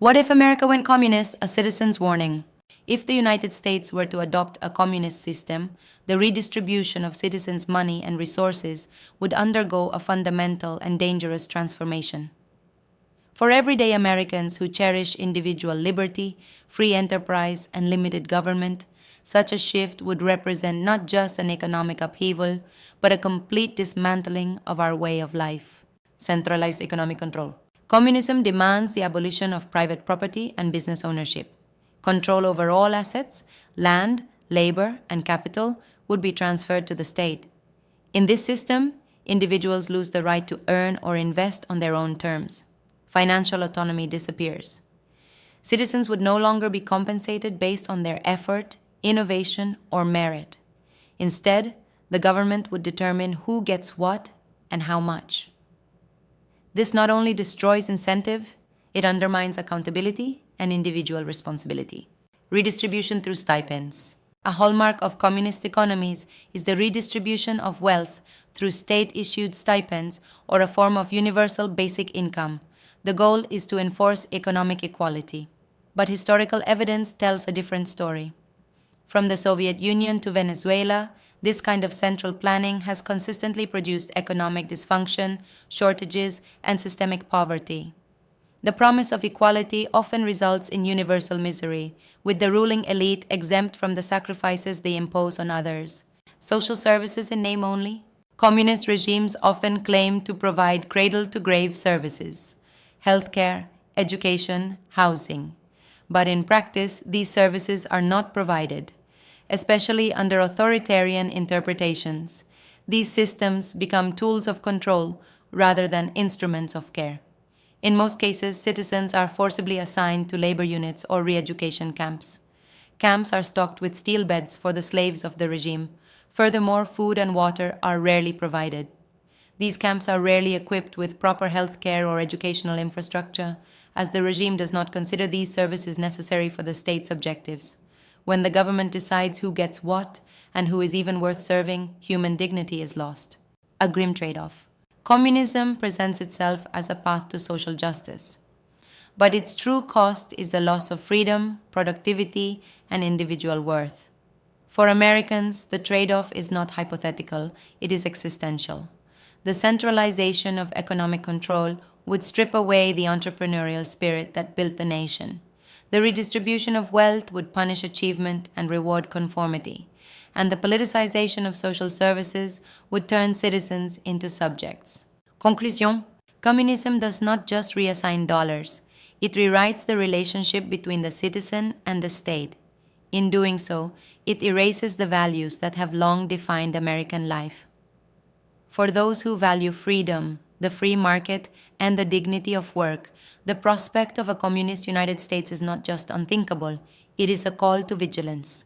What if America went communist? A citizen's warning. If the United States were to adopt a communist system, the redistribution of citizens' money and resources would undergo a fundamental and dangerous transformation. For everyday Americans who cherish individual liberty, free enterprise, and limited government, such a shift would represent not just an economic upheaval, but a complete dismantling of our way of life. Centralized economic control. Communism demands the abolition of private property and business ownership. Control over all assets, land, labor, and capital would be transferred to the state. In this system, individuals lose the right to earn or invest on their own terms. Financial autonomy disappears. Citizens would no longer be compensated based on their effort, innovation, or merit. Instead, the government would determine who gets what and how much. This not only destroys incentive, it undermines accountability and individual responsibility. Redistribution through stipends. A hallmark of communist economies is the redistribution of wealth through state-issued stipends or a form of universal basic income. The goal is to enforce economic equality. But historical evidence tells a different story. From the Soviet Union to Venezuela, this kind of central planning has consistently produced economic dysfunction, shortages, and systemic poverty. The promise of equality often results in universal misery, with the ruling elite exempt from the sacrifices they impose on others. Social services in name only. Communist regimes often claim to provide cradle-to-grave services, healthcare, education, housing. But in practice, these services are not provided, especially under authoritarian interpretations. These systems become tools of control rather than instruments of care. In most cases, citizens are forcibly assigned to labor units or re-education camps. Camps are stocked with steel beds for the slaves of the regime. Furthermore, food and water are rarely provided. These camps are rarely equipped with proper health care or educational infrastructure, as the regime does not consider these services necessary for the state's objectives. When the government decides who gets what and who is even worth serving, human dignity is lost. A grim trade-off. Communism presents itself as a path to social justice, but its true cost is the loss of freedom, productivity, and individual worth. For Americans, the trade-off is not hypothetical, it is existential. The centralization of economic control would strip away the entrepreneurial spirit that built the nation. The redistribution of wealth would punish achievement and reward conformity, and the politicization of social services would turn citizens into subjects. Conclusion: communism does not just reassign dollars, it rewrites the relationship between the citizen and the state. In doing so, it erases the values that have long defined American life. For those who value freedom, the free market, and the dignity of work, the prospect of a communist United States is not just unthinkable, it is a call to vigilance.